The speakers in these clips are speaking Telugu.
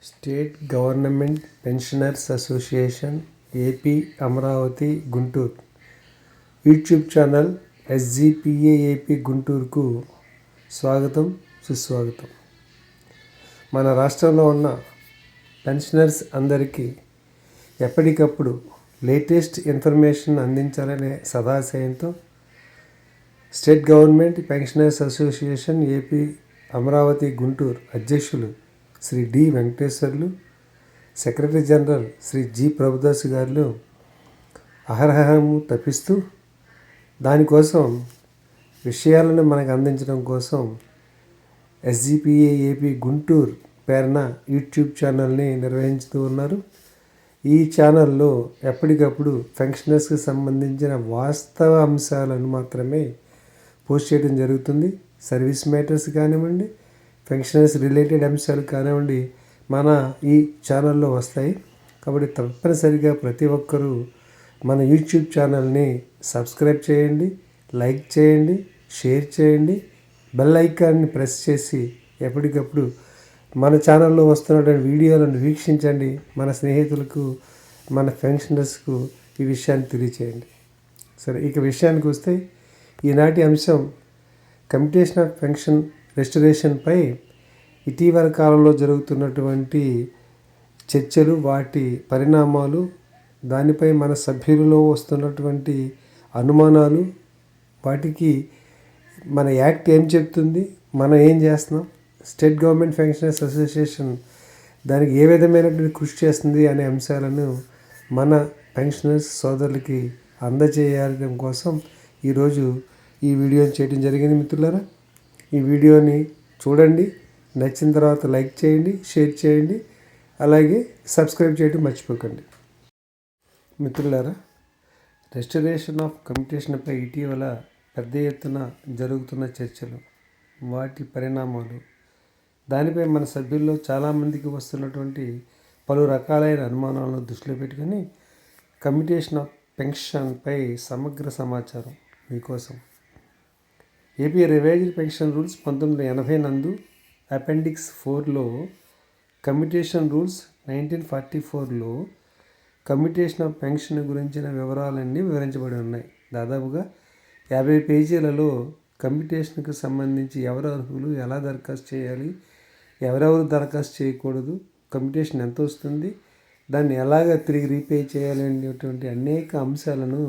State government pensioners association AP Amaravati Guntur YouTube channel SGPA AP గుంటూరుకు స్వాగతం సుస్వాగతం. మన రాష్ట్రంలో ఉన్న పెన్షనర్స్ అందరికీ ఎప్పటికప్పుడు లేటెస్ట్ ఇన్ఫర్మేషన్ అందించాలనే సదాశయంతో state government pensioners association AP Amaravati Guntur అధ్యక్షులు Shri D Venkateswarlu, secretary general Shri G Prabhudas గారు అహర్హము తప్పిస్తూ దానికోసం విషయాలను మనకు అందించడం కోసం ఎస్జిపిఏ ఏపీ గుంటూరు పేరున యూట్యూబ్ ఛానల్ని నిర్వహించుతూ ఉన్నారు. ఈ ఛానల్లో ఎప్పటికప్పుడు పెన్షనర్స్కి సంబంధించిన వాస్తవ అంశాలను మాత్రమే పోస్ట్ చేయడం జరుగుతుంది. సర్వీస్ మ్యాటర్స్ కానివ్వండి, పెన్షనర్స్ రిలేటెడ్ అంశాలు కానివ్వండి, మన ఈ ఛానల్లో వస్తాయి. కాబట్టి తప్పనిసరిగా ప్రతి ఒక్కరూ మన యూట్యూబ్ ఛానల్ని సబ్స్క్రైబ్ చేయండి, లైక్ చేయండి, షేర్ చేయండి, బెల్ ఐకాన్ని ప్రెస్ చేసి ఎప్పటికప్పుడు మన ఛానల్లో వస్తున్నటువంటి వీడియోలను వీక్షించండి. మన స్నేహితులకు, మన పెన్షనర్స్కు ఈ విషయాన్ని తెలియచేయండి. సరే, ఇక విషయానికి వస్తే ఈనాటి అంశం కమ్యూటేషన్ ఆఫ్ పెన్షన్ రెస్టరేషన్పై ఇటీవల కాలంలో జరుగుతున్నటువంటి చర్చలు, వాటి పరిణామాలు, దానిపై మన సభ్యులలో వస్తున్నటువంటి అనుమానాలు, వాటికి మన యాక్ట్ ఏం చెప్తుంది, మనం ఏం చేస్తున్నాం, స్టేట్ గవర్నమెంట్ పెన్షనర్స్ అసోసియేషన్ దానికి ఏ విధమైనటువంటి కృషి చేస్తుంది అనే అంశాలను మన పెన్షనర్స్ సోదరులకి అందజేయడం కోసం ఈరోజు ఈ వీడియోని చేయడం జరిగింది. మిత్రులారా, ఈ వీడియోని చూడండి, నచ్చిన తర్వాత లైక్ చేయండి, షేర్ చేయండి, అలాగే సబ్స్క్రైబ్ చేయడం మర్చిపోకండి. మిత్రులారా, రెస్టరేషన్ ఆఫ్ కమ్యూటేషన్పై ఇటీవల పెద్ద ఎత్తున జరుగుతున్న చర్చలు, వాటి పరిణామాలు, దానిపై మన సభ్యుల్లో చాలామందికి వస్తున్నటువంటి పలు రకాలైన అనుమానాలను దృష్టిలో పెట్టుకొని కమ్యూటేషన్ ఆఫ్ పెన్షన్పై సమగ్ర సమాచారం మీకోసం. ఏపీ రివైజ్డ్ పెన్షన్ రూల్స్ 1980 నందు అపెండిక్స్ 4లో కమ్యూటేషన్ రూల్స్ 1944లో కమ్యూటేషన్ ఆఫ్ పెన్షన్ గురించిన వివరాలన్నీ వివరించబడి ఉన్నాయి. దాదాపుగా 50 పేజీలలో కమ్యూటేషన్కి సంబంధించి ఎవరు అర్హులు, ఎలా దరఖాస్తు చేయాలి, ఎవరెవరు దరఖాస్తు చేయకూడదు, కమ్యూటేషన్ ఎంత వస్తుంది, దాన్ని ఎలాగ తిరిగి రీపే చేయాలి అనేటువంటి అనేక అంశాలను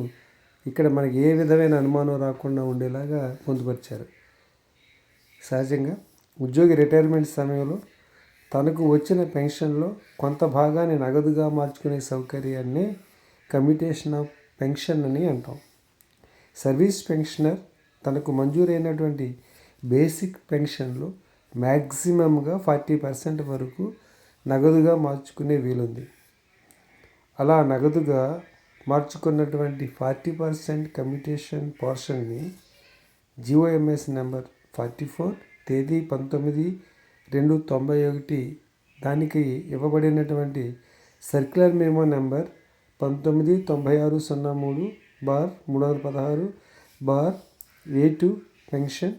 ఇక్కడ మనకి ఏ విధమైన అనుమానం రాకుండా ఉండేలాగా పొందుపరిచారు. సహజంగా ఉద్యోగి రిటైర్మెంట్ సమయంలో తనకు వచ్చిన పెన్షన్లో కొంత భాగాన్ని నగదుగా మార్చుకునే సౌకర్యాన్ని కమ్యూటేషన్ ఆఫ్ పెన్షన్ అని అంటాం. సర్వీస్ పెన్షనర్ తనకు మంజూరైనటువంటి బేసిక్ పెన్షన్లో మ్యాక్సిమంగా 40% వరకు నగదుగా మార్చుకునే వీలుంది. అలా నగదుగా మార్చుకున్నటువంటి 40% కమ్యూటేషన్ పోర్షన్ని జిఓఎంఎస్ నెంబర్ 44 తేదీ 19/2/91 దానికి ఇవ్వబడినటువంటి circular memo number 1996/316/A2 pension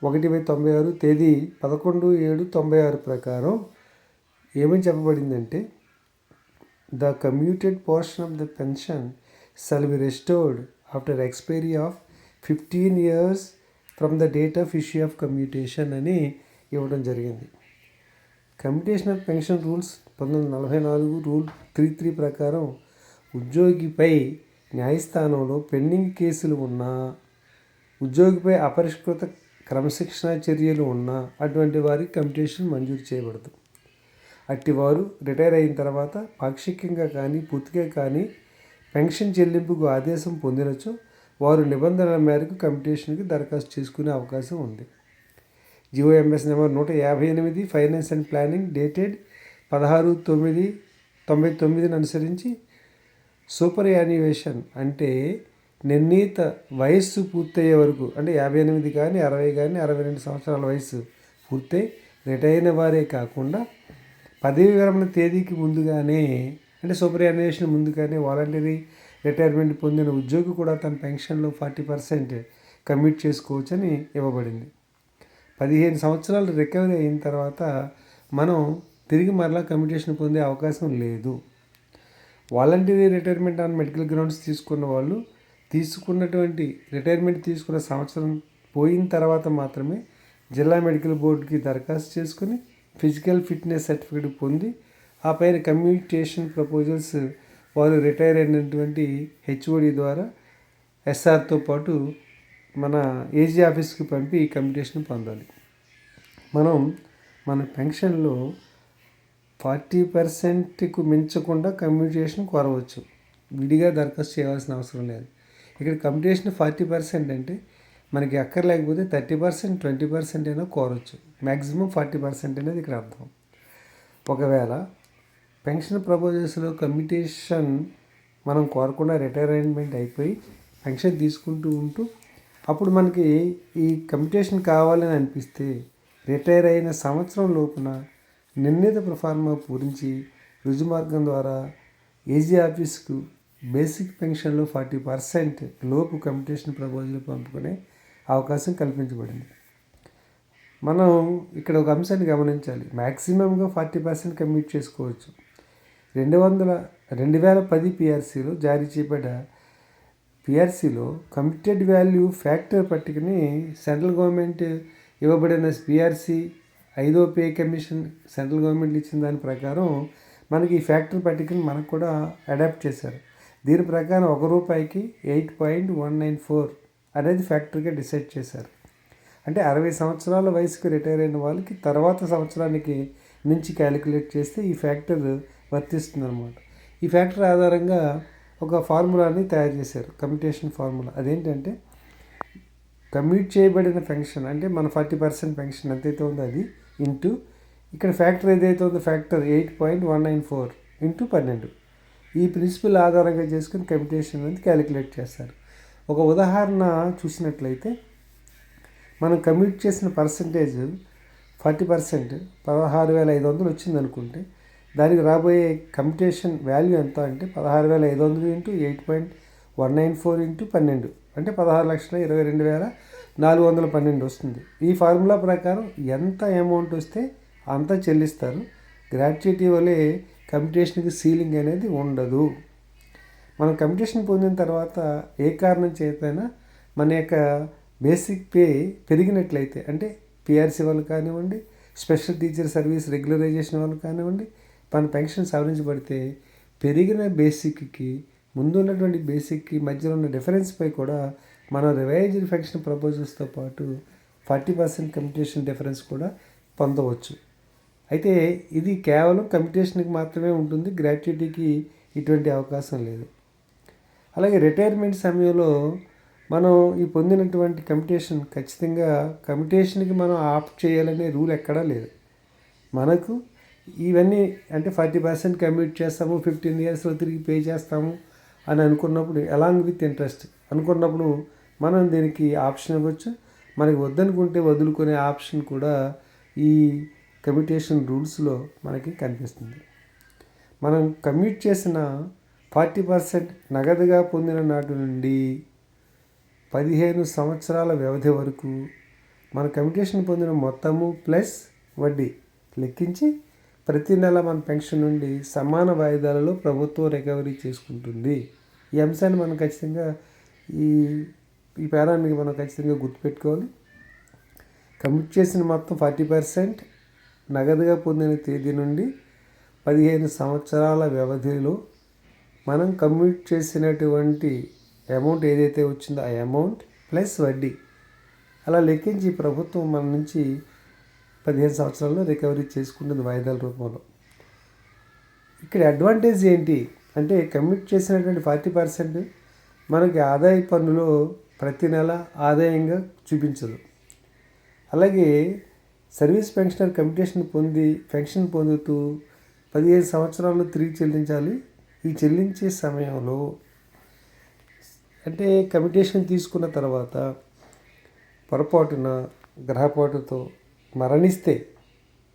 1/96 తేదీ 11/7/96 ప్రకారం ఏమని చెప్పబడిందంటే, The commuted portion of the pension shall be restored after expiry of 15 years from the date of issue of commutation అని ఇవ్వడం జరిగింది. Commutation of pension rules 1944 rule 33 ప్రకారం ఉద్యోగిపై న్యాయస్థానంలో పెండింగ్ కేసులు ఉన్నా, ఉద్యోగిపై అపరిష్కృత క్రమశిక్షణ చర్యలు ఉన్నా అటువంటి వారికి కమ్యూటేషన్ మంజూరు చేయబడదు. అట్టివారు రిటైర్ అయిన తర్వాత పాక్షికంగా కానీ పూర్తిగా కానీ పెన్షన్ చెల్లింపుకు ఆదేశం పొందినచో వారు నిబంధనల మేరకు కమ్యూటేషన్కి దరఖాస్తు చేసుకునే అవకాశం ఉంది. GOMS number 158 finance and planning dated 16/9/99 అనుసరించి సూపర్ యాన్యువేషన్ అంటే నిర్ణీత వయస్సు పూర్తయ్యే వరకు, అంటే 58 కానీ 60 కానీ 62 సంవత్సరాల వయసు పూర్తయి రిటైర్ అయిన వారే కాకుండా పదవి విరమణ తేదీకి ముందుగానే, అంటే సూపర్ యాన్యువేషన్ ముందుగానే వాలంటరీ రిటైర్మెంట్ పొందిన ఉద్యోగి కూడా తన పెన్షన్లో 40% కమ్యూట్ చేసుకోవచ్చని ఇవ్వబడింది. 15 సంవత్సరాలు రికవరీ అయిన తర్వాత మనం తిరిగి మరలా కమ్యూటేషన్ పొందే అవకాశం లేదు. Voluntary retirement on medical grounds తీసుకున్న వాళ్ళు తీసుకున్నటువంటి రిటైర్మెంట్ తీసుకున్న సంవత్సరం పోయిన తర్వాత మాత్రమే జిల్లా మెడికల్ బోర్డుకి దరఖాస్తు చేసుకుని ఫిజికల్ ఫిట్నెస్ సర్టిఫికేట్ పొంది ఆ పైన కమ్యూటేషన్ ప్రపోజల్స్ వారు రిటైర్ అయినటువంటి హెచ్ఓడి ద్వారా ఎస్ఆర్తో పాటు మన ఏజీ ఆఫీస్కి పంపి కమ్యూటేషన్ పొందాలి. మన పెన్షన్లో 40%కు మించకుండా కమ్యూటేషన్ కోరవచ్చు. విడిగా దరఖాస్తు చేయాల్సిన అవసరం లేదు. ఇక్కడ కమ్యూటేషన్ 40% అంటే మనకి అక్కర్లేకపోతే 30%, 20% అయినా కోరవచ్చు. మ్యాక్సిమం 40% అనేది ఇక్కడ అర్థం. ఒకవేళ పెన్షన్ ప్రపోజల్స్లో కమ్యూటేషన్ మనం కోరకుండా రిటైర్మెంట్ అయిపోయి పెన్షన్ తీసుకుంటూ ఉంటూ అప్పుడు మనకి ఈ కమ్యూటేషన్ కావాలని అనిపిస్తే రిటైర్ అయిన సంవత్సరం లోపున నిర్ణీత ప్రొఫార్మా పూరించి రుజుమార్గం ద్వారా ఏజీ ఆఫీస్కు బేసిక్ పెన్షన్లో 40% లోపు కమ్యూటేషన్ ప్రపోజల్ పంపుకునే అవకాశం కల్పించబడింది. మనం ఇక్కడ ఒక అంశాన్ని గమనించాలి. మ్యాక్సిమంగా 40% కమ్యూట్ చేసుకోవచ్చు. 2010 పిఆర్సీలో జారీ చేయబడ్డ పిఆర్సీలో కమిటెడ్ వాల్యూ ఫ్యాక్టర్ పట్టికని సెంట్రల్ గవర్నమెంట్ ఇవ్వబడిన పిఆర్సీ 5వ పే కమిషన్ సెంట్రల్ గవర్నమెంట్ ఇచ్చిన దాని ప్రకారం మనకి ఈ ఫ్యాక్టర్ పట్టికని మనకు కూడా అడాప్ట్ చేశారు. దీని ప్రకారం ₹1కి 8.194 అనేది ఫ్యాక్టర్గా డిసైడ్ చేశారు. అంటే 60 సంవత్సరాల వయసుకు రిటైర్ అయిన వాళ్ళకి తర్వాత సంవత్సరానికి నుంచి క్యాలిక్యులేట్ చేస్తే ఈ ఫ్యాక్టర్ వర్తిస్తుంది అన్నమాట. ఈ ఫ్యాక్టర్ ఆధారంగా ఒక ఫార్ములాని తయారు చేశారు, కమ్యూటేషన్ ఫార్ములా. అదేంటంటే కమ్యూట్ చేయబడిన పెన్షన్ అంటే మన 40% పెన్షన్ ఎంతైతే ఉందో అది ఇంటూ ఇక్కడ ఫ్యాక్టర్ ఏదైతే ఉందో ఫ్యాక్టర్ 8.194 ఇంటూ 12. ఈ ప్రిన్సిపల్ ఆధారంగా చేసుకుని కమ్యూటేషన్ అనేది క్యాలిక్యులేట్ చేస్తారు. ఒక ఉదాహరణ చూసినట్లయితే మనం కమ్యూట్ చేసిన పర్సంటేజ్ 40% 16,500 వచ్చింది అనుకుంటే దానికి రాబోయే కమ్యూటేషన్ వాల్యూ ఎంత అంటే 16,500 ఇంటూ 8.194 ఇంటూ 12 అంటే 16,22,412 వస్తుంది. ఈ ఫార్ములా ప్రకారం ఎంత అమౌంట్ వస్తే అంత చెల్లిస్తారు. గ్రాట్యుటీ వలె కమ్యూటేషన్కి సీలింగ్ అనేది ఉండదు. మనం కమ్యూటేషన్ పొందిన తర్వాత ఏ కారణం చేతైనా మన యొక్క బేసిక్ పే పెరిగినట్లయితే అంటే పిఆర్సీ వాళ్ళు కానివ్వండి, స్పెషల్ టీచర్ సర్వీస్ రెగ్యులరైజేషన్ వాళ్ళు కానివ్వండి, మన పెన్షన్ సవరించబడితే పెరిగిన బేసిక్కి ముందు ఉన్నటువంటి బేసిక్కి మధ్యలో ఉన్న డిఫరెన్స్పై కూడా మనం రివైజ్డ్ పెన్షన్ ప్రపోజల్స్తో పాటు 40% కమ్యూటేషన్ డిఫరెన్స్ కూడా పొందవచ్చు. అయితే ఇది కేవలం కమ్యూటేషన్కి మాత్రమే ఉంటుంది, గ్రాట్యుటీకి ఇటువంటి అవకాశం లేదు. అలాగే రిటైర్మెంట్ సమయంలో మనం ఈ పొందినటువంటి కమ్యూటేషన్ ఖచ్చితంగా కమ్యూటేషన్కి మనం ఆప్ట్ చేయాలనే రూల్ ఎక్కడా లేదు. మనకు ఇవన్నీ అంటే 40% కమ్యూట్ చేస్తాము, 15 ఇయర్స్లో తిరిగి పే చేస్తాము అని అనుకున్నప్పుడు అలాంగ్ విత్ ఇంట్రెస్ట్ అనుకున్నప్పుడు మనం దీనికి ఆప్షన్ ఇవ్వచ్చు. మనకి వద్దనుకుంటే వదులుకునే ఆప్షన్ కూడా ఈ కమ్యూటేషన్ రూల్స్లో మనకి కనిపిస్తుంది. మనం కమ్యూట్ చేసిన 40% నగదుగా పొందిన నాటి నుండి 15 సంవత్సరాల వ్యవధి వరకు మన కమ్యూటేషన్ పొందిన మొత్తము ప్లస్ వడ్డీ లెక్కించి ప్రతి నెల మన పెన్షన్ నుండి సమాన వాయిదాలలో ప్రభుత్వం రికవరీ చేసుకుంటుంది. ఈ అంశాన్ని మనం ఖచ్చితంగా ఈ పేరాన్ని మనం ఖచ్చితంగా గుర్తుపెట్టుకోవాలి. కమ్యూట్ చేసిన మొత్తం 40% నగదుగా పొందిన తేదీ నుండి 15 సంవత్సరాల వ్యవధిలో మనం కమ్యూట్ చేసినటువంటి అమౌంట్ ఏదైతే వచ్చిందో ఆ అమౌంట్ ప్లస్ వడ్డీ అలా లెక్కించి ప్రభుత్వం మన నుంచి 15 సంవత్సరాల్లో రికవరీ చేసుకుంటుంది వాయిదాల రూపంలో. ఇక్కడ అడ్వాంటేజ్ ఏంటి అంటే కమ్యూట్ చేసినటువంటి 40% మనకి ఆదాయ పన్నులో ప్రతి నెల ఆదాయంగా చూపించదు. అలాగే సర్వీస్ పెన్షనర్ కమ్యూటేషన్ పెన్షన్ పొందుతూ 15 సంవత్సరాల్లో తిరిగి చెల్లించాలి. ఈ చెల్లించే సమయంలో అంటే కమ్యూటేషన్ తీసుకున్న తర్వాత పొరపాటున గ్రహపాటుతో మరణిస్తే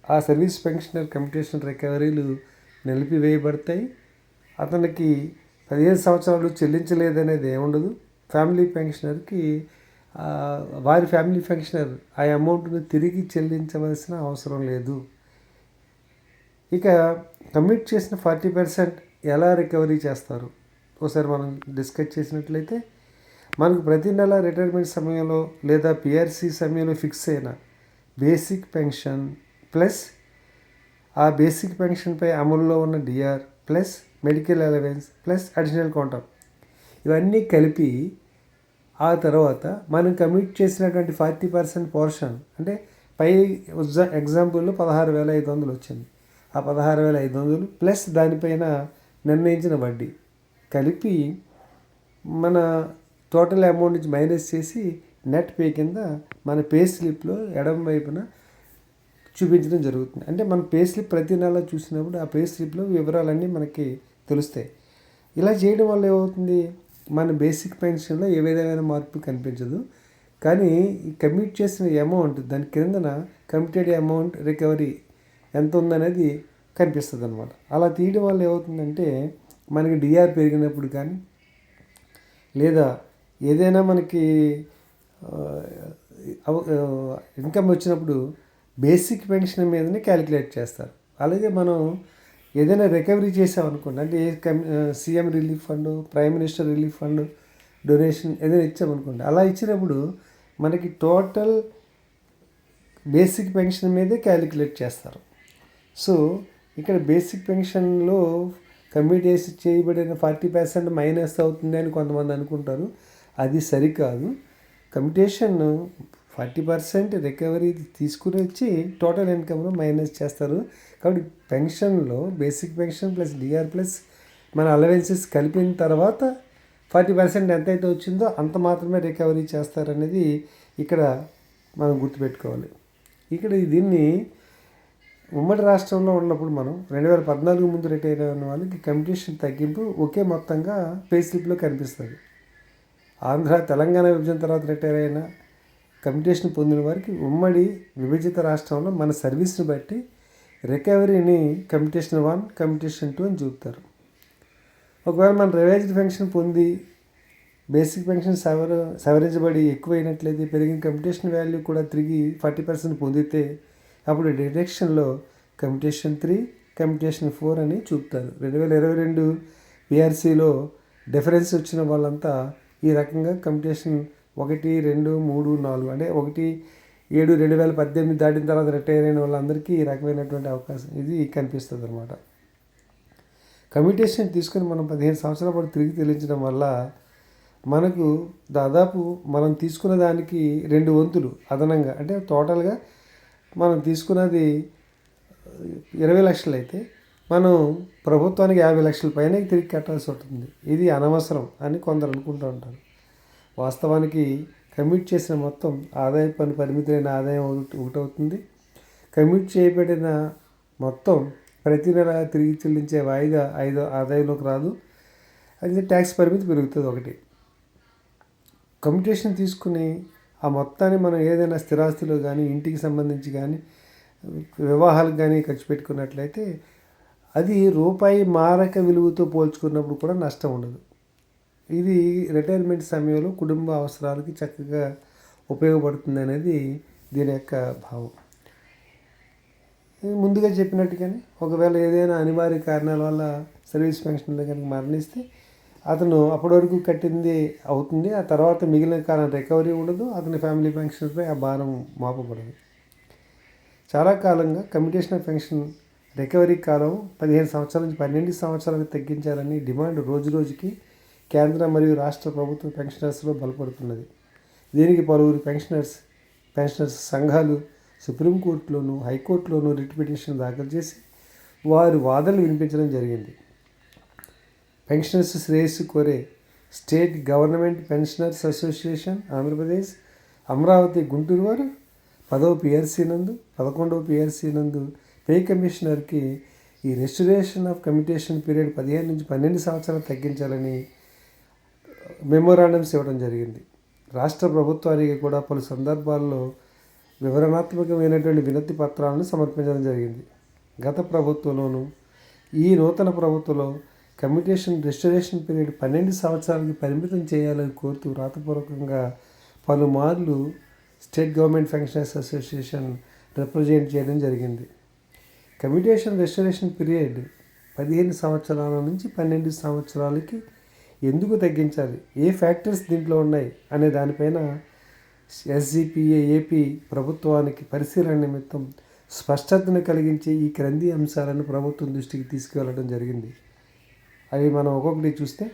ఆ సర్వీస్ పెన్షనర్ కమ్యూటేషన్ రికవరీలు నిలిపివేయబడతాయి. అతనికి 15 సంవత్సరాలు చెల్లించలేదనేది ఏముండదు. ఫ్యామిలీ పెన్షనర్కి వారి ఫ్యామిలీ పెన్షనర్ ఆ అమౌంట్ను తిరిగి చెల్లించవలసిన అవసరం లేదు. ఇక కమిట్ చేసిన 40% ఎలా రికవరీ చేస్తారు ఒకసారి మనం డిస్కస్ చేసినట్లయితే, మనకు ప్రతి నెల రిటైర్మెంట్ సమయంలో లేదా పిఆర్సీ సమయంలో ఫిక్స్ అయిన బేసిక్ పెన్షన్ ప్లస్ ఆ బేసిక్ పెన్షన్పై అమలులో ఉన్న DR plus medical allowance plus additional counter ఇవన్నీ కలిపి ఆ తర్వాత మనం కమిట్ చేసినటువంటి 40% పోర్షన్ అంటే పై ఎగ్జాంపుల్లో 16,500 వచ్చింది. ఆ 16,500 ప్లస్ దానిపైన నిర్ణయించిన వడ్డీ కలిపి మన టోటల్ అమౌంట్ నుంచి మైనస్ చేసి నెట్ పే కింద మన పే స్లిప్లో ఎడమ వైపున చూపించడం జరుగుతుంది. అంటే మన పే స్లిప్ ప్రతి నెల చూసినప్పుడు ఆ పే స్లిప్లో వివరాలన్నీ మనకి తెలుస్తాయి. ఇలా చేయడం వల్ల ఏమవుతుంది, మన బేసిక్ పెన్షన్లో ఏ విధమైన మార్పు కనిపించదు. కానీ ఈ కమిట్ చేసిన అమౌంట్ దాని క్రిందన కమిటెడ్ అమౌంట్ రికవరీ ఎంత ఉందనేది కనిపిస్తుంది అనమాట. అలా తీయడం వల్ల ఏమవుతుందంటే మనకి డిఆర్ పెరిగినప్పుడు కానీ లేదా ఏదైనా మనకి ఇన్కమ్ వచ్చినప్పుడు బేసిక్ పెన్షన్ మీదనే క్యాలిక్యులేట్ చేస్తారు. అలాగే మనం ఏదైనా రికవరీ చేసామనుకోండి, అంటే CM relief fund, prime minister relief fund donation ఏదైనా ఇచ్చామనుకోండి, అలా ఇచ్చినప్పుడు మనకి టోటల్ బేసిక్ పెన్షన్ మీదే క్యాలిక్యులేట్ చేస్తారు. సో ఇక్కడ బేసిక్ పెన్షన్లో కమిట్ చేయబడిన 40% మైనస్ అవుతుంది అని కొంతమంది అనుకుంటారు. అది సరికాదు. కమిటేషన్ 40% రికవరీ తీసుకుని వచ్చి టోటల్ ఇన్కమ్లో మైనస్ చేస్తారు. కాబట్టి పెన్షన్లో basic pension plus DR plus మన అలవెన్సెస్ కలిపిన తర్వాత 40% ఎంతైతే వచ్చిందో అంత మాత్రమే రికవరీ చేస్తారనేది ఇక్కడ మనం గుర్తుపెట్టుకోవాలి. ఇక్కడ దీన్ని ఉమ్మడి రాష్ట్రంలో ఉన్నప్పుడు మనం 2014 ముందు రిటైర్ అయిన వాళ్ళకి కమిటేషన్ తగ్గింపు ఒకే మొత్తంగా పే స్లిప్లో కనిపిస్తుంది. ఆంధ్ర తెలంగాణ విభజన తర్వాత రిటైర్ అయిన కమిటేషన్ పొందిన వారికి ఉమ్మడి విభజిత రాష్ట్రంలో మన సర్వీస్ని బట్టి రికవరీని కమిటేషన్ 1, కమిటేషన్ 2 అని చూపుతారు. ఒకవేళ మన రివైజ్డ్ పెన్షన్ పొంది బేసిక్ పెన్షన్ సవరించబడి ఎక్కువైనట్లయితే పెరిగిన కమిటేషన్ వాల్యూ కూడా తిరిగి 40% పొందితే అప్పుడు డిడక్షన్లో కమిటేషన్ 3, కమిటేషన్ 4 అని చూపుతారు. 2022 పిఆర్సీలో డిఫరెన్స్ వచ్చిన వాళ్ళంతా ఈ రకంగా కమిటేషన్ 1, 2, 3, 4 అంటే 1/7/2018 దాటిన తర్వాత రిటైర్ అయిన వాళ్ళందరికీ ఈ రకమైనటువంటి అవకాశం ఇది కనిపిస్తుంది అనమాట. కమిటేషన్ తీసుకొని మనం 15 సంవత్సరాల పాటు తిరిగి చెల్లించడం వల్ల మనకు దాదాపు మనం తీసుకున్న దానికి 2 వంతులు అదనంగా, అంటే టోటల్గా మనం తీసుకున్నది 20 లక్షలు అయితే మనం ప్రభుత్వానికి 50 లక్షల పైన తిరిగి కట్టాల్సి ఉంటుంది. ఇది అనవసరం అని కొందరు అనుకుంటూ ఉంటారు. వాస్తవానికి కమిట్ చేసిన మొత్తం ఆదాయ పన్ను పరిమితులైన ఆదాయం ఒకటవుతుంది. కమిట్ చేయబడిన మొత్తం ప్రతి నెల తిరిగి చెల్లించే వాయిదా 5 ఆదాయంలోకి రాదు. అది ట్యాక్స్ పరిమితి పెరుగుతుంది ఒకటి. కమిటేషన్ తీసుకుని ఆ మొత్తాన్ని మనం ఏదైనా స్థిరాస్తిలో కానీ ఇంటికి సంబంధించి కానీ వివాహాలకు కానీ ఖర్చు పెట్టుకున్నట్లయితే అది రూపాయి మారక విలువతో పోల్చుకున్నప్పుడు కూడా నష్టం ఉండదు. ఇది రిటైర్మెంట్ సమయంలో కుటుంబ అవసరాలకి చక్కగా ఉపయోగపడుతుంది అనేది దీని యొక్క భావం. ముందుగా చెప్పినట్టుగానే ఒకవేళ ఏదైనా అనివార్య కారణాల వల్ల సర్వీస్ పెన్షన్లో కనుక మరణిస్తే అతను అప్పటి వరకు కట్టింది అవుతుంది. ఆ తర్వాత మిగిలిన కాలం రికవరీ ఉండదు. అతని ఫ్యామిలీ పెన్షన్పై ఆ భారం మోపబడదు. చాలా కాలంగా కమిటేషన్ ఆఫ్ పెన్షన్ రికవరీ కాలం 15 సంవత్సరాల నుంచి 12 సంవత్సరాలకు తగ్గించాలని డిమాండ్ రోజురోజుకి కేంద్ర మరియు రాష్ట్ర ప్రభుత్వ పెన్షనర్స్లో బలపడుతున్నది. దీనికి పలువురు పెన్షనర్స్ సంఘాలు సుప్రీంకోర్టులోను హైకోర్టులోను రిట్ పిటిషన్ దాఖలు చేసి వారి వాదనలు వినిపించడం జరిగింది. పెన్షనర్స్ శ్రేయస్సు కోరే state government pensioners association Andhra Pradesh Amaravati Guntur వారు 10వ పిఆర్సీ నందు 11వ పిఆర్సీ నందు పే కమిషనర్కి ఈ రెస్టరేషన్ ఆఫ్ కమిటేషన్ పీరియడ్ 15 నుంచి 12 సంవత్సరాలు తగ్గించాలని మెమోరాండమ్స్ ఇవ్వడం జరిగింది. రాష్ట్ర ప్రభుత్వానికి కూడా పలు సందర్భాల్లో వివరణాత్మకమైనటువంటి వినతి పత్రాలను సమర్పించడం జరిగింది. గత ప్రభుత్వంలోనూ ఈ నూతన ప్రభుత్వంలో కమిటేషన్ రెస్టరేషన్ పీరియడ్ 12 సంవత్సరాలకి పరిమితం చేయాలని కోరుతూ రాతపూర్వకంగా పలుమార్లు state government pensioners association represent చేయడం జరిగింది. కమ్యూటేషన్ రెస్టరేషన్ పీరియడ్ 15 సంవత్సరాల నుంచి 12 సంవత్సరాలకి ఎందుకు తగ్గించాలి, ఏ ఫ్యాక్టర్స్ దీంట్లో ఉన్నాయి అనే దానిపైన ఎస్జిపిఏ ఏపీ ప్రభుత్వానికి పరిశీలన నిమిత్తం స్పష్టతను కలిగించే ఈ క్రింది అంశాలను ప్రభుత్వం దృష్టికి తీసుకువెళ్ళడం జరిగింది. అవి మనం ఒక్కొక్కటి చూస్తే,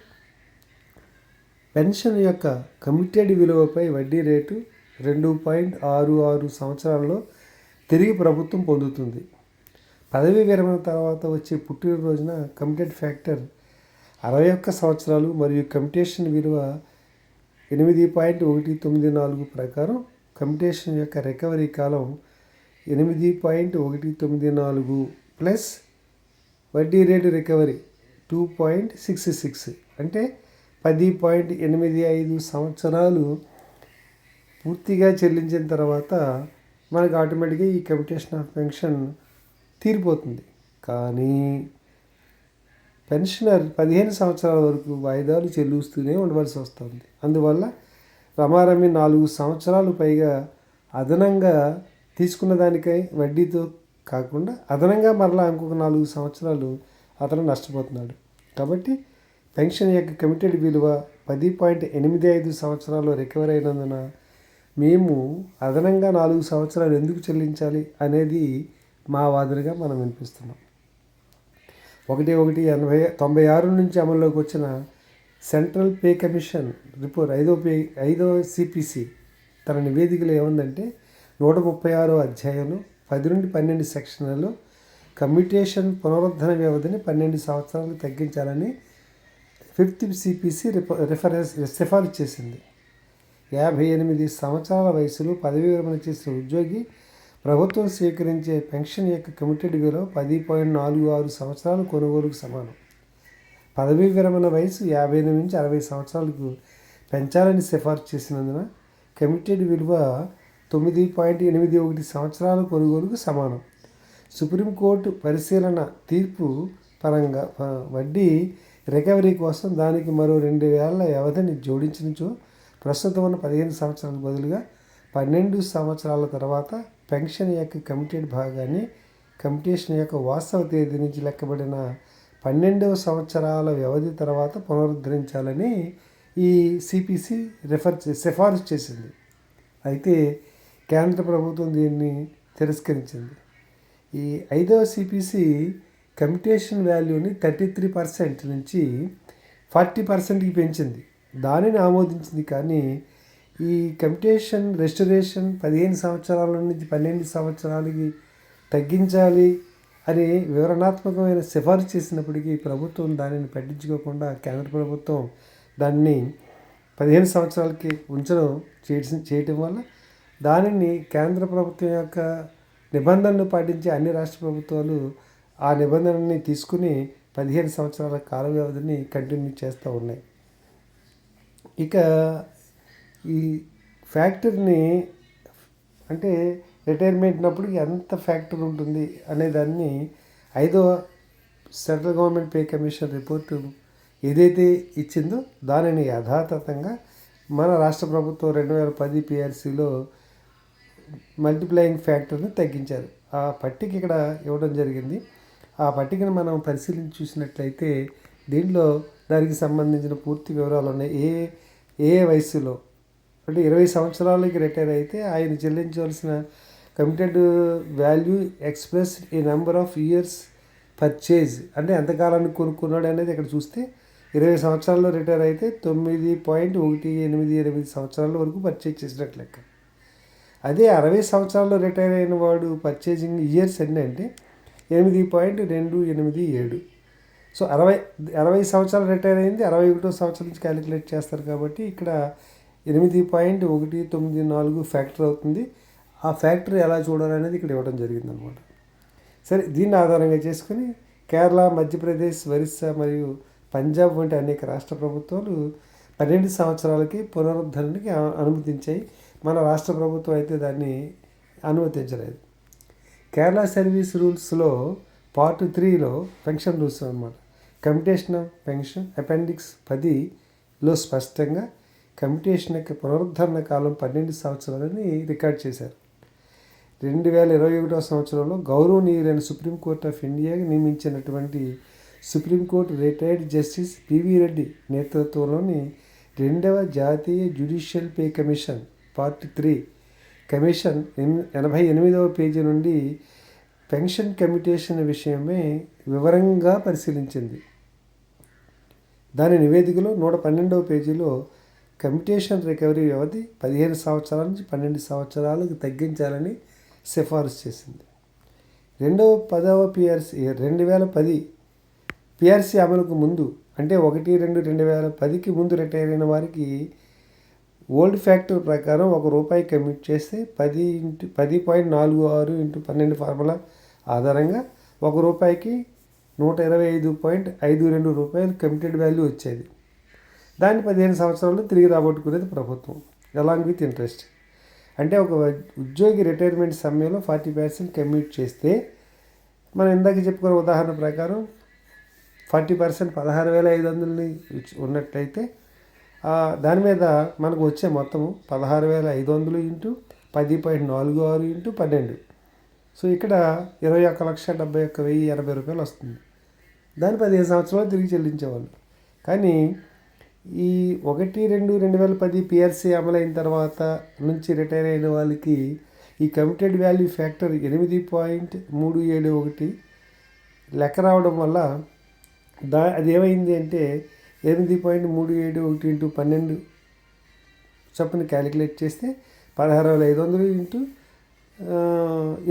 పెన్షన్ యొక్క కమిటెడ్ విలువపై వడ్డీ రేటు 2.66 సంవత్సరాల్లో తిరిగి ప్రభుత్వం పొందుతుంది. పదవీ విరమణ తర్వాత వచ్చే పుట్టినరోజున కమిటెడ్ ఫ్యాక్టర్ 61 సంవత్సరాలు మరియు కమిటేషన్ విలువ 8.194 ప్రకారం కమిటేషన్ యొక్క రికవరీ కాలం 8.194 ప్లస్ వడ్డీ రేటు రికవరీ 2.66 అంటే 10.85 సంవత్సరాలు పూర్తిగా చెల్లించిన తర్వాత మనకు ఆటోమేటిక్గా ఈ కమిటేషన్ ఆఫ్ పెన్షన్ తీరిపోతుంది. కానీ పెన్షనర్ 15 సంవత్సరాల వరకు వాయిదాలు చెల్లిస్తూనే ఉండవలసి వస్తుంది. అందువల్ల రమారమి 4 సంవత్సరాలు పైగా అదనంగా తీసుకున్న దానికై వడ్డీతో కాకుండా అదనంగా మరలా ఇంకొక 4 సంవత్సరాలు అతను నష్టపోతున్నాడు. కాబట్టి పెన్షన్ యొక్క కమిటెడ్ విలువ 10.85 సంవత్సరాలు రికవర్ అయినందున మేము అదనంగా 4 సంవత్సరాలు ఎందుకు చెల్లించాలి అనేది మా వాదనగా మనం వినిపిస్తున్నాం. 1/1/96 నుంచి అమల్లోకి వచ్చిన సెంట్రల్ పే కమిషన్ రిపోర్ట్ 5వ సిపిసి తన నివేదికలో ఏముందంటే 136వ అధ్యాయంలో 10 నుండి 12 సెక్షన్లలో కమ్యూటేషన్ పునరుద్ధరణ వ్యవధిని 12 సంవత్సరాలు తగ్గించాలని 5th సిపిసి సిఫారసు చేసింది. 58 సంవత్సరాల వయసులో పదవీ విరమణ చేసిన ఉద్యోగి ప్రభుత్వం స్వీకరించే పెన్షన్ యొక్క కమిటెడ్ విలువ 10.46 సంవత్సరాల కొనుగోలుకు సమానం. పదవీ విరమణ వయసు 58 నుంచి 60 సంవత్సరాలకు పెంచాలని సిఫార్సు చేసినందున కమిటెడ్ విలువ 9.81 సంవత్సరాల కొనుగోలుకు సమానం. సుప్రీంకోర్టు పరిశీలన తీర్పు పరంగా వడ్డీ రికవరీ కోసం దానికి మరో 2 ఏళ్ల వ్యవధిని జోడించినచో ప్రస్తుతం ఉన్న 15 సంవత్సరాలకు బదులుగా 12 సంవత్సరాల తర్వాత పెన్షన్ యొక్క కమిటెడ్ భాగాన్ని కమిటేషన్ యొక్క వాస్తవ తేదీ నుంచి లెక్కబడిన 12వ సంవత్సరాల వ్యవధి తర్వాత పునరుద్ధరించాలని ఈ సిపిసి సిఫారసు చేసింది. అయితే కేంద్ర ప్రభుత్వం దీన్ని తిరస్కరించింది. ఈ 5వ సిపిసి కమిటేషన్ వాల్యూని 33% నుంచి 40%కి పెంచింది. దానిని ఆమోదించింది. కానీ ఈ కమిటేషన్ రెస్టరేషన్ 15 సంవత్సరాల నుంచి 12 సంవత్సరాలకి తగ్గించాలి అని వివరణాత్మకమైన సిఫారసు చేసినప్పటికీ ప్రభుత్వం దానిని పట్టించుకోకుండా కేంద్ర ప్రభుత్వం దాన్ని 15 సంవత్సరాలకి చేయటం వల్ల దానిని కేంద్ర ప్రభుత్వం యొక్క నిబంధనలు పాటించే అన్ని రాష్ట్ర ప్రభుత్వాలు ఆ నిబంధనని తీసుకుని 15 సంవత్సరాల కాల వ్యవధిని కంటిన్యూ చేస్తూ ఉన్నాయి. ఇక ఈ ఫ్యాక్టర్ని అంటే రిటైర్మెంట్ అప్పుడు ఎంత ఫ్యాక్టర్ ఉంటుంది అనేదాన్ని 5వ central government pay commission report ఏదైతే ఇచ్చిందో దానిని యథాతథంగా మన రాష్ట్ర ప్రభుత్వం 2010 పిఆర్సీలో మల్టిప్లయింగ్ ఫ్యాక్టర్ని తగ్గించారు. ఆ పట్టిక ఇక్కడ ఇవ్వడం జరిగింది. ఆ పట్టికను మనం పరిశీలించి చూసినట్లయితే దీనిలో దానికి సంబంధించిన పూర్తి వివరాలు ఉన్నాయి. ఏ వయసులో అంటే 20 సంవత్సరాలకి రిటైర్ అయితే ఆయన చెల్లించవలసిన కమిటెడ్ వాల్యూ ఎక్స్ప్రెస్ ఈ నెంబర్ ఆఫ్ ఇయర్స్ పర్చేజ్ అంటే ఎంతకాలానికి కొనుక్కున్నాడు అనేది ఇక్కడ చూస్తే 20 సంవత్సరాల్లో రిటైర్ అయితే 9.188 సంవత్సరాల వరకు పర్చేజ్ చేసినట్లు లెక్క. అదే 60 సంవత్సరాల్లో రిటైర్ అయిన వాడు పర్చేజింగ్ ఇయర్స్ ఎన్ని అంటే 8.287. సో 60 సంవత్సరాలు రిటైర్ అయింది 61వ సంవత్సరం నుంచి క్యాలిక్యులేట్ చేస్తారు. కాబట్టి ఇక్కడ 8.194 ఫ్యాక్టర్ అవుతుంది. ఆ ఫ్యాక్టర్ ఎలా చూడాలనేది ఇక్కడ ఇవ్వడం జరిగిందనమాట. సరే, దీన్ని ఆధారంగా చేసుకుని కేరళ, మధ్యప్రదేశ్, ఒరిస్సా మరియు పంజాబ్ వంటి అనేక రాష్ట్ర ప్రభుత్వాలు 12 సంవత్సరాలకి పునరుద్ధరణకి అనుమతించాయి. మన రాష్ట్ర ప్రభుత్వం అయితే దాన్ని అనుమతించలేదు. కేరళ సర్వీస్ రూల్స్లో పార్ట్ 3లో పెన్షన్ రూల్స్ అన్నమాట. కమ్యూటేషన్ ఆఫ్ పెన్షన్ అపెండిక్స్ 10లో స్పష్టంగా కమ్యూటేషన్ యొక్క పునరుద్ధరణ కాలం 12 సంవత్సరాలని రికార్డ్ చేశారు. 2021 సంవత్సరంలో గౌరవనీయులైన సుప్రీంకోర్టు ఆఫ్ ఇండియాకి నియమించినటువంటి supreme court retired justice PV Reddy నేతృత్వంలోని 2వ జాతీయ judicial pay commission part 3 commission 88వ పేజీ నుండి పెన్షన్ కమ్యూటేషన్ విషయమే వివరంగా పరిశీలించింది. దాని నివేదికలో 112వ పేజీలో కమ్యూటేషన్ రికవరీ వ్యవధి 15 సంవత్సరాల నుంచి 12 సంవత్సరాలకు తగ్గించాలని సిఫారసు చేసింది. 10వ పిఆర్సీ 2010 పిఆర్సీ అమలుకు ముందు అంటే 1/2/2010కి ముందు రిటైర్ అయిన వారికి ఓల్డ్ ఫ్యాక్టర్ ప్రకారం ₹1 కమ్యూట్ చేస్తే 10.46 × 12 ఫార్ములా ఆధారంగా ₹1కి ₹125.52 కమ్యూటెడ్ వాల్యూ వచ్చేది. దాన్ని 15 సంవత్సరాల్లో తిరిగి రాబట్టుకునేది ప్రభుత్వం అలాంగ్ విత్ ఇంట్రెస్ట్. అంటే ఒక ఉద్యోగి రిటైర్మెంట్ సమయంలో 40% కమ్యూట్ చేస్తే మనం ఇందాక చెప్పుకున్న ఉదాహరణ ప్రకారం 40% 16,500 ఉన్నట్లయితే దాని మీద మనకు వచ్చే మొత్తము 16,500 × 10.46 × 12. సో ఇక్కడ ₹21,71,080 వస్తుంది. దాన్ని 15 సంవత్సరాలు తిరిగి చెల్లించేవాళ్ళు. కానీ ఈ 1/2/2010 పిఆర్సీ అమలైన తర్వాత నుంచి రిటైర్ అయిన వాళ్ళకి ఈ కమ్యూటెడ్ వాల్యూ ఫ్యాక్టర్ 8.371 లెక్క రావడం వల్ల అది ఏమైంది అంటే 8.371 × 12 చొప్పున క్యాలిక్యులేట్ చేస్తే 16,500 ×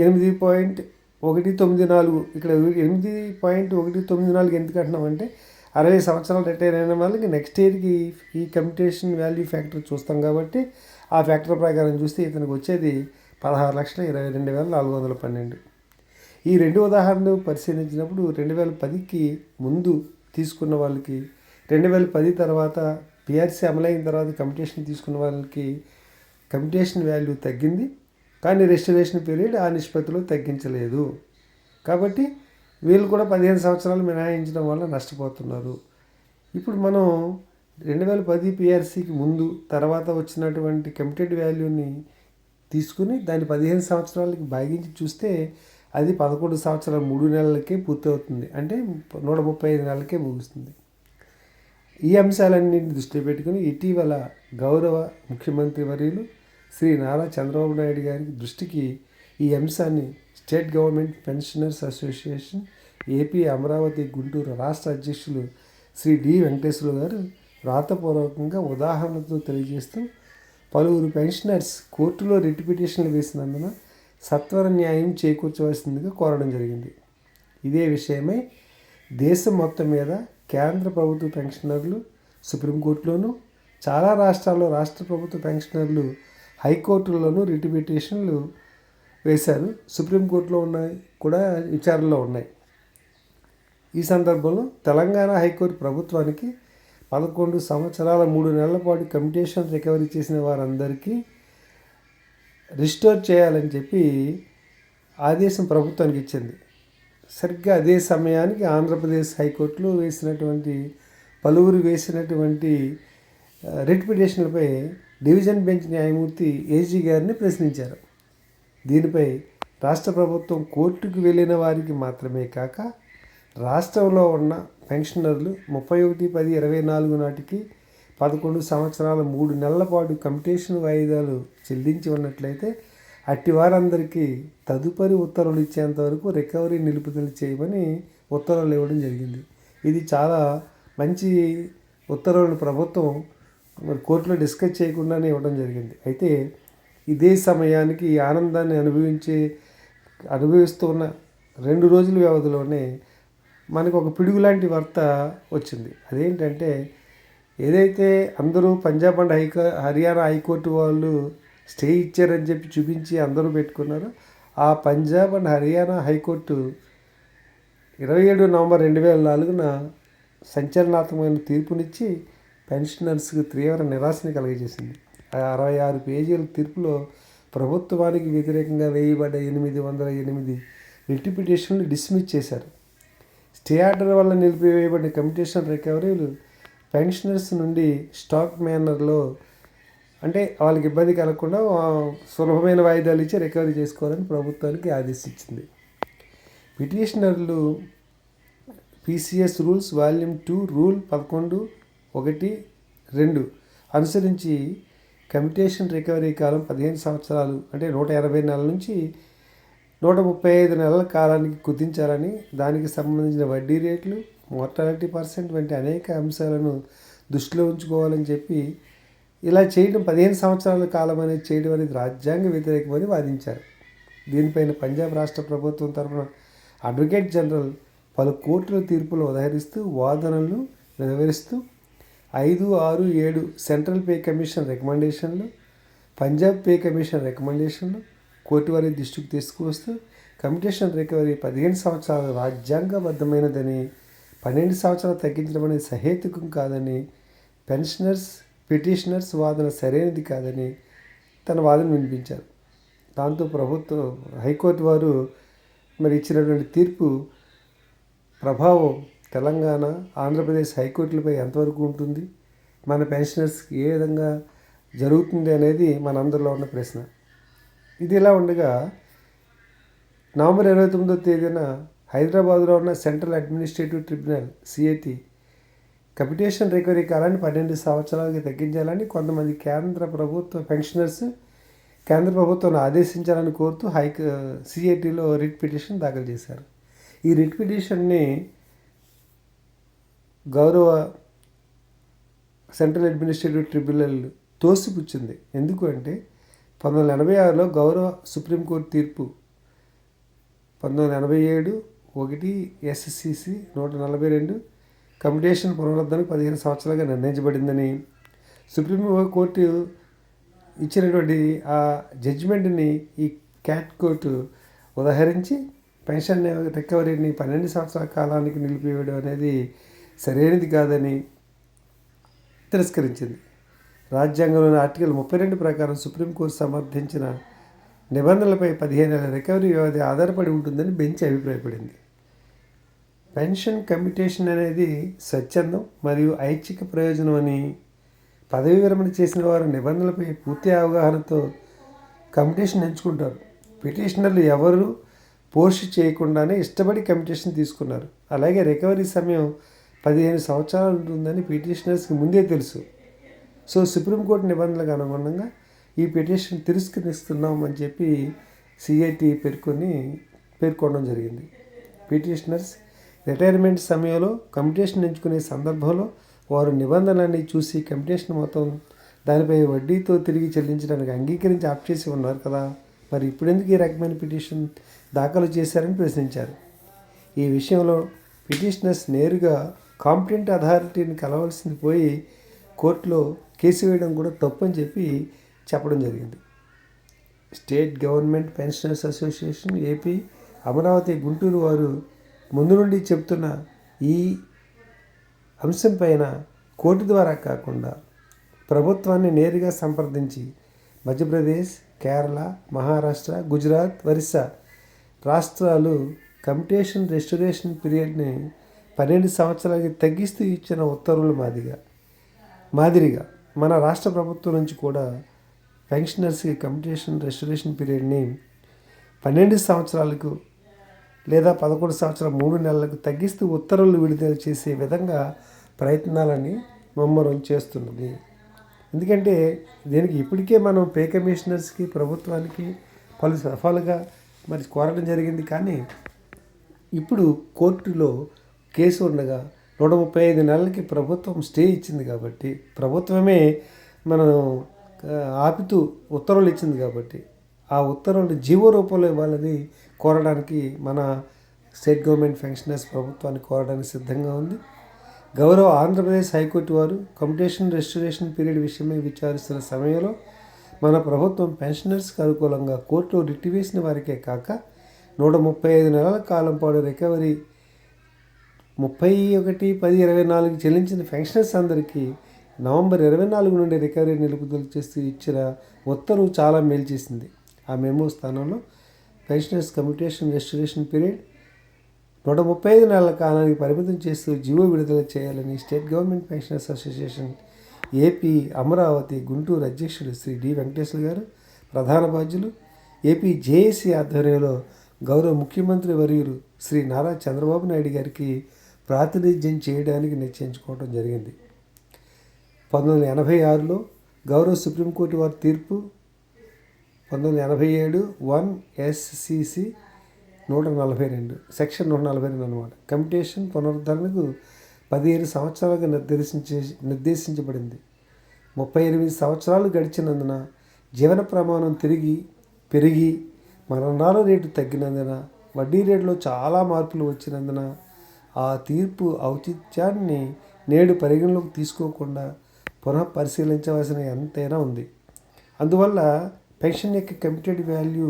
8.194. ఇక్కడ 8.194 ఎందుకు అంటున్నామంటే 60 సంవత్సరాలు రిటైర్ అయిన వాళ్ళకి నెక్స్ట్ ఇయర్కి ఈ కమ్యూటేషన్ వాల్యూ ఫ్యాక్టర్ చూస్తాం కాబట్టి ఆ ఫ్యాక్టర్ ప్రకారం చూస్తే ఇతనికి వచ్చేది 16,22,412. ఈ 2 ఉదాహరణలు పరిశీలించినప్పుడు 2010కి ముందు తీసుకున్న వాళ్ళకి 2010 తర్వాత పిఆర్సీ అమలైన తర్వాత కమ్యూటేషన్ తీసుకున్న వాళ్ళకి కమ్యూటేషన్ వాల్యూ తగ్గింది. కానీ రెస్టరేషన్ పీరియడ్ ఆ నిష్పత్తిలో తగ్గించలేదు. కాబట్టి వీళ్ళు కూడా 15 సంవత్సరాలు మినహాయించడం వల్ల నష్టపోతున్నారు. ఇప్పుడు మనం 2010 పిఆర్సీకి ముందు తర్వాత వచ్చినటువంటి కమ్యూటెడ్ వాల్యూని తీసుకుని దాన్ని 15 సంవత్సరాలకి భాగించి చూస్తే అది 11 సంవత్సరాల 3 నెలలకే పూర్తవుతుంది. అంటే 135 నెలలకే ముగుస్తుంది. ఈ అంశాలన్నింటినీ దృష్టిలో పెట్టుకుని ఇటీవల గౌరవ ముఖ్యమంత్రి వర్యులు శ్రీ నారా చంద్రబాబు నాయుడు గారి దృష్టికి ఈ అంశాన్ని state government pensioners association AP Amaravati Guntur రాష్ట్ర అధ్యక్షులు శ్రీ డి వెంకటేశ్వర గారు వ్రాతపూర్వకంగా ఉదాహరణతో తెలియజేస్తూ పలువురు పెన్షనర్స్ కోర్టులో రిట్ పిటిషన్లు వేసినందున సత్వర న్యాయం చేకూర్చవలసిందిగా కోరడం జరిగింది. ఇదే విషయమై దేశం మొత్తం మీద కేంద్ర ప్రభుత్వ పెన్షనర్లు సుప్రీంకోర్టులోను, చాలా రాష్ట్రాల్లో రాష్ట్ర ప్రభుత్వ పెన్షనర్లు హైకోర్టుల్లోనూ రిట్ పిటిషన్లు వేశారు. సుప్రీంకోర్టులో ఉన్నాయి కూడా విచారణలో ఉన్నాయి. ఈ సందర్భంలో తెలంగాణ హైకోర్టు ప్రభుత్వానికి 11 సంవత్సరాల 3 నెలల పాటు కమ్యూటేషన్ రికవరీ చేసిన వారందరికీ రిస్టోర్ చేయాలని చెప్పి ఆదేశం ప్రభుత్వానికి ఇచ్చింది. సరిగ్గా అదే సమయానికి ఆంధ్రప్రదేశ్ హైకోర్టులో పలువురు వేసినటువంటి రిట్ పిటిషన్లపై డివిజన్ బెంచ్ న్యాయమూర్తి ఏజీ గారిని ప్రశ్నించారు. దీనిపై రాష్ట్ర ప్రభుత్వం కోర్టుకు వెళ్ళిన వారికి మాత్రమే కాక రాష్ట్రంలో ఉన్న పెన్షనర్లు 31/10/24 నాటికి 11 సంవత్సరాల 3 నెలల పాటు కమ్యూటేషన్ వాయిదాలు చెల్లించి ఉన్నట్లయితే అట్టి వారందరికీ తదుపరి ఉత్తర్వులు ఇచ్చేంత వరకు రికవరీ నిలుపుదల చేయమని ఉత్తర్వులు ఇవ్వడం జరిగింది. ఇది చాలా మంచి ఉత్తర్వులను ప్రభుత్వం కోర్టులో డిస్కస్ చేయకుండానే ఇవ్వడం జరిగింది. అయితే ఇదే సమయానికి ఈ ఆనందాన్ని అనుభవిస్తున్న 2 రోజుల వ్యవధిలోనే మనకు ఒక పిడుగు లాంటి వార్త వచ్చింది. అదేంటంటే ఏదైతే అందరూ పంజాబ్ అండ్ హర్యానా హైకోర్టు వాళ్ళు స్టే ఇచ్చారని చెప్పి చూపించి అందరూ పెట్టుకున్నారో ఆ Punjab and Haryana high court 27 November 2004న సంచలనాత్మకమైన తీర్పునిచ్చి పెన్షనర్స్కి తీవ్ర నిరాశని కలిగజేసింది. 66 పేజీల తీర్పులో ప్రభుత్వానికి వ్యతిరేకంగా వేయబడ్డ 808 రిట్ పిటిషన్లు డిస్మిస్ చేశారు. స్టే ఆర్డర్ వల్ల నిలిపివేయబడిన కమ్యూటేషన్ రికవరీలు పెన్షనర్స్ నుండి స్టాక్ మేనర్లో అంటే వాళ్ళకి ఇబ్బంది కలగకుండా సులభమైన వాయిదాలు ఇచ్చి రికవరీ చేసుకోవాలని ప్రభుత్వానికి ఆదేశించింది. పిటిషనర్లు పిసిఎస్ రూల్స్ వాల్యూమ్ 2 రూల్ 11(1)(2) అనుసరించి కమ్యుటేషన్ రికవరీ కాలం 15 సంవత్సరాలు అంటే 180 నెలల నుంచి 135 నెలల కాలానికి కుదించాలని, దానికి సంబంధించిన వడ్డీ రేట్లు, మోర్టాలిటీ పర్సెంట్ వంటి అనేక అంశాలను దృష్టిలో ఉంచుకోవాలని చెప్పి ఇలా చేయడం 15 సంవత్సరాల కాలం అనేది చేయడం అనేది రాజ్యాంగ వ్యతిరేకమని వాదించారు. దీనిపైన పంజాబ్ రాష్ట్ర ప్రభుత్వం తరఫున అడ్వకేట్ జనరల్ పలు కోర్టుల తీర్పులు ఉదహరిస్తూ వాదనలను నెరవేరుస్తూ 5, 6, 7 సెంట్రల్ పే కమిషన్ రికమెండేషన్లు, పంజాబ్ పే కమిషన్ రికమెండేషన్లు కోర్టు వారి దృష్టికి తీసుకువస్తూ కమ్యుటేషన్ రికవరీ 15 సంవత్సరాలు రాజ్యాంగబద్ధమైనదని, 12 సంవత్సరాలు తగ్గించడం అనేది సహేతుకం కాదని, పిటిషనర్స్ వాదన సరైనది కాదని తన వాదన వినిపించారు. దాంతో హైకోర్టు వారు ఇచ్చినటువంటి తీర్పు ప్రభావం తెలంగాణ, ఆంధ్రప్రదేశ్ హైకోర్టులపై ఎంతవరకు ఉంటుంది, మన పెన్షనర్స్కి ఏ విధంగా జరుగుతుంది అనేది మనందరిలో ఉన్న ప్రశ్న. ఇది ఇలా ఉండగా నవంబర్ 29వ తేదీన హైదరాబాద్లో ఉన్న central administrative tribunal CIT commutation recovery కాలాన్ని 12 సంవత్సరాలకి తగ్గించాలని కొంతమంది కేంద్ర ప్రభుత్వ పెన్షనర్స్ కేంద్ర ప్రభుత్వాన్ని ఆదేశించాలని కోరుతూ సిఐటిలో రిట్ పిటిషన్ దాఖలు చేశారు. ఈ రిట్ పిటిషన్ని గౌరవ సెంట్రల్ అడ్మినిస్ట్రేటివ్ ట్రిబ్యునల్ తోసిపుచ్చింది. ఎందుకు అంటే 1986లో గౌరవ సుప్రీంకోర్టు తీర్పు 1987(1) SCC 142 కమ్యుటేషన్ పునరుద్ధరణకు 15 సంవత్సరాలుగా నిర్ణయించబడిందని సుప్రీంకోర్టు ఇచ్చినటువంటి ఆ జడ్జిమెంట్ని ఈ క్యాట్ కోర్టు ఉదహరించి పెన్షన్ రికవరీని 12 సంవత్సరాల కాలానికి నిలిపివేయడం అనేది సరైనది కాదని తిరస్కరించింది. రాజ్యాంగంలోని ఆర్టికల్ 32 ప్రకారం సుప్రీంకోర్టు సమర్థించిన నిబంధనలపై 15 ఏళ్ల రికవరీ వ్యవధి ఆధారపడి ఉంటుందని బెంచ్ అభిప్రాయపడింది. పెన్షన్ కమ్యుటేషన్ అనేది స్వచ్ఛందం మరియు ఐచ్ఛిక ప్రయోజనం అని, పదవీ విరమణ చేసిన వారు నిబంధనలపై పూర్తి అవగాహనతో కమ్యుటేషన్ ఎంచుకుంటారు. పిటిషనర్లు ఎవరు పోర్ష్ చేయకుండానే ఇష్టపడి కమ్యుటేషన్ తీసుకున్నారు. అలాగే రికవరీ సమయం 15 సంవత్సరాలు ఉంటుందని పిటిషనర్స్కి ముందే తెలుసు. సో సుప్రీంకోర్టు నిబంధనలకు అనుగుణంగా ఈ పిటిషన్ తిరస్కరిస్తున్నామని చెప్పి సిఐటి పేర్కొనడం జరిగింది. పిటిషనర్స్ రిటైర్మెంట్ సమయంలో కమ్యుటేషన్ ఎంచుకునే సందర్భంలో వారు నిబంధనలన్నీ చూసి కమ్యుటేషన్ మొత్తం దానిపై వడ్డీతో తిరిగి చెల్లించడానికి అంగీకరించి ఆప్ చేసి ఉన్నారు కదా, మరి ఇప్పుడెందుకు ఈ రకమైన పిటిషన్ దాఖలు చేశారని ప్రశ్నించారు. ఈ విషయంలో పిటిషనర్స్ నేరుగా కాంపిటెంట్ అథారిటీని కలవాల్సింది పోయి కోర్టులో కేసు వేయడం కూడా తప్పని చెప్పి చెప్పడం జరిగింది. State government pensioners association AP Amaravati Guntur వారు ముందు నుండి చెప్తున్న ఈ అంశం పైన కోర్టు ద్వారా కాకుండా ప్రభుత్వాన్ని నేరుగా సంప్రదించి మధ్యప్రదేశ్, కేరళ, మహారాష్ట్ర, గుజరాత్, ఒరిస్సా రాష్ట్రాలు కమ్యుటేషన్ రెస్టరేషన్ పీరియడ్ని 12 సంవత్సరాలకి తగ్గిస్తూ ఇచ్చిన ఉత్తర్వుల మాదిరిగా మన రాష్ట్ర ప్రభుత్వం నుంచి కూడా పెన్షనర్స్కి కమ్యుటేషన్ రెస్టరేషన్ పీరియడ్ని 12 సంవత్సరాలకు లేదా 11 సంవత్సరాలు 3 నెలలకు తగ్గిస్తూ ఉత్తర్వులు విడుదల చేసే విధంగా ప్రయత్నాలని ముమ్మరం చేస్తున్నది. ఎందుకంటే దీనికి ఇప్పటికే మనం పే కమిషనర్స్కి ప్రభుత్వానికి పలు సఫాలుగా కోరడం జరిగింది. కానీ ఇప్పుడు కోర్టులో కేసు ఉండగా 135 నెలలకి ప్రభుత్వం స్టే ఇచ్చింది కాబట్టి, ప్రభుత్వమే మనం ఆపుతూ ఉత్తర్వులు ఇచ్చింది కాబట్టి ఆ ఉత్తర్వులు జీవో రూపంలో ఇవ్వాలని కోరడానికి మన స్టేట్ గవర్నమెంట్ పెన్షనర్స్ ప్రభుత్వాన్ని కోరడానికి సిద్ధంగా ఉంది. గౌరవ ఆంధ్రప్రదేశ్ హైకోర్టు వారు కమ్యుటేషన్ రెస్టరేషన్ పీరియడ్ విషయమై విచారిస్తున్న సమయంలో మన ప్రభుత్వం పెన్షనర్స్కి అనుకూలంగా కోర్టులో రిట్ వేసిన వారికే కాక 135 నెలల కాలం పాటు రికవరీ 31/10/24 చెల్లించిన పెన్షనర్స్ అందరికీ నవంబర్ 24 నుండి రికవరీ నిలుపుదల చేస్తూ ఇచ్చిన ఉత్తర్వు చాలా మేలు చేసింది. ఆ మెమో స్థానంలో పెన్షనర్స్ కమ్యుటేషన్ రెస్టరేషన్ పీరియడ్ 135 నెలల కాలానికి పరిమితం చేస్తూ జీవో విడుదల చేయాలని state government pensioners association AP Amaravati Guntur అధ్యక్షుడు శ్రీ డి వెంకటేశ్వర గారు ప్రధాన బాధ్యులు. ఏపీ జేఏసీ ఆధ్వర్యంలో గౌరవ ముఖ్యమంత్రి వర్యులు శ్రీ నారా చంద్రబాబు నాయుడు గారికి ప్రాతినిధ్యం చేయడానికి నిశ్చయించుకోవడం జరిగింది. 1986లో గౌరవ సుప్రీంకోర్టు వారి తీర్పు 1987 1 SCC 142 సెక్షన్ 142 అనమాట. కమ్యూటేషన్ పునరుద్ధరణకు 15 సంవత్సరాలుగా నిర్దేశించబడింది. 38 సంవత్సరాలు గడిచినందున జీవన ప్రమాణం పెరిగి మరణాల రేటు తగ్గినందున వడ్డీ రేటులో చాలా మార్పులు వచ్చినందున ఆ తీర్పు ఔచిత్యాన్ని నేడు పరిగణలోకి తీసుకోకుండా పునః పరిశీలించవలసిన ఎంతైనా ఉంది. అందువల్ల పెన్షన్ యొక్క కమ్యూటెడ్ వాల్యూ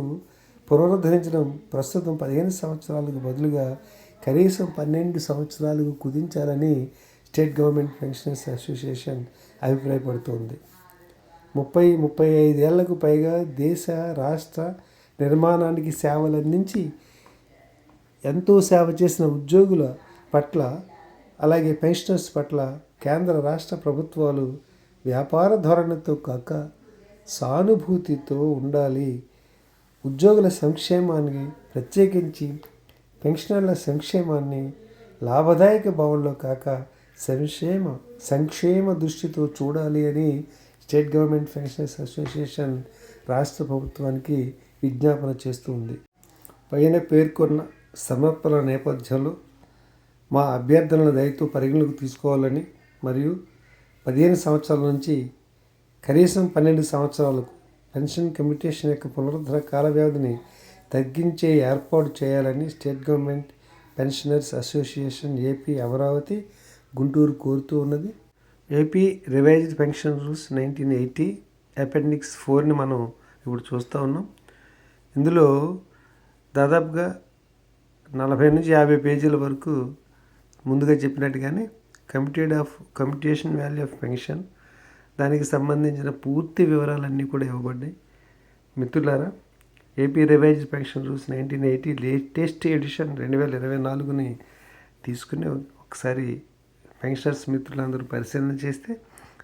పునరుద్ధరించడం ప్రస్తుతం 15 సంవత్సరాలకు బదులుగా కనీసం 12 సంవత్సరాలకు కుదించాలని స్టేట్ గవర్నమెంట్ పెన్షనర్స్ అసోసియేషన్ అభిప్రాయపడుతోంది. 35 ఏళ్లకు పైగా దేశ రాష్ట్ర నిర్మాణానికి సేవలందించి ఎంతో సేవ చేసిన ఉద్యోగుల పట్ల అలాగే పెన్షనర్స్ పట్ల కేంద్ర రాష్ట్ర ప్రభుత్వాలు వ్యాపార ధోరణితో కాక సానుభూతితో ఉండాలి. ఉద్యోగుల సంక్షేమాన్ని ప్రత్యేకించి పెన్షనర్ల సంక్షేమాన్ని లాభదాయక భావంలో కాక సంక్షేమ దృష్టితో చూడాలి అని స్టేట్ గవర్నమెంట్ పెన్షనర్స్ అసోసియేషన్ రాష్ట్ర ప్రభుత్వానికి విజ్ఞాపన చేస్తూ ఉంది. పైన పేర్కొన్న సమర్పణ నేపథ్యంలో మా అభ్యర్థనల దయతో పరిగణలోకి తీసుకోవాలని మరియు 15 సంవత్సరాల నుంచి కనీసం 12 సంవత్సరాలకు పెన్షన్ కమ్యూటేషన్ యొక్క పునరుద్ధరణ కాల వ్యవధిని తగ్గించే ఏర్పాటు చేయాలని state government pensioners association AP Amaravati Guntur కోరుతూ ఉన్నది. AP revised pension rules 1980 appendix 4ని మనం ఇప్పుడు చూస్తూ ఉన్నాం. ఇందులో దాదాపుగా 40 నుంచి 50 పేజీల వరకు ముందుగా చెప్పినట్టుగానే కమ్యూటేషన్ వాల్యూ ఆఫ్ పెన్షన్ దానికి సంబంధించిన పూర్తి వివరాలన్నీ కూడా ఇవ్వబడ్డాయి. మిత్రులారా, AP revised pension rules 1980 latest edition 2024ని తీసుకుని ఒకసారి పెన్షనర్స్ మిత్రులందరూ పరిశీలన చేస్తే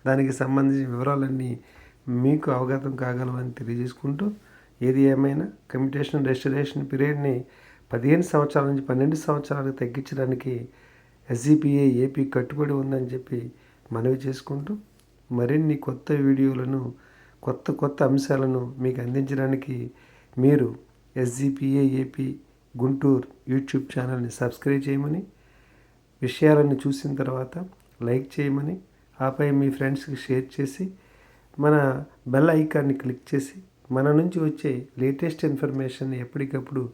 దానికి సంబంధించిన వివరాలన్నీ మీకు అవగతం కాగలవని తెలియజేసుకుంటూ, ఏది ఏమైనా కమ్యూటేషన్ రెస్టరేషన్ పీరియడ్ని 15 సంవత్సరాల నుంచి 12 సంవత్సరాలకు తగ్గించడానికి SGPA ఏపీ కట్టుబడి ఉందని చెప్పి మనవి చేసుకుంటూ, మరిన్ని కొత్త వీడియోలను కొత్త అంశాలను మీకు అందించడానికి మీరు SGPA ఏపీ గుంటూరు యూట్యూబ్ ఛానల్ని సబ్స్క్రైబ్ చేయమని, విషయాలను చూసిన తర్వాత లైక్ చేయమని, ఆపై మీ ఫ్రెండ్స్కి షేర్ చేసి మన బెల్ ఐకాన్ని క్లిక్ చేసి మన నుంచి వచ్చే లేటెస్ట్ ఇన్ఫర్మేషన్ ఎప్పటికప్పుడు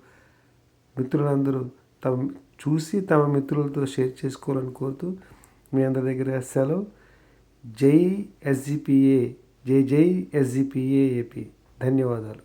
మిత్రులందరూ తమ మిత్రులతో షేర్ చేసుకోవాలని కోరుతూ మీ అందరి దగ్గర సెలవు. జై SGPA, జై SGPA ఏపీ. ధన్యవాదాలు.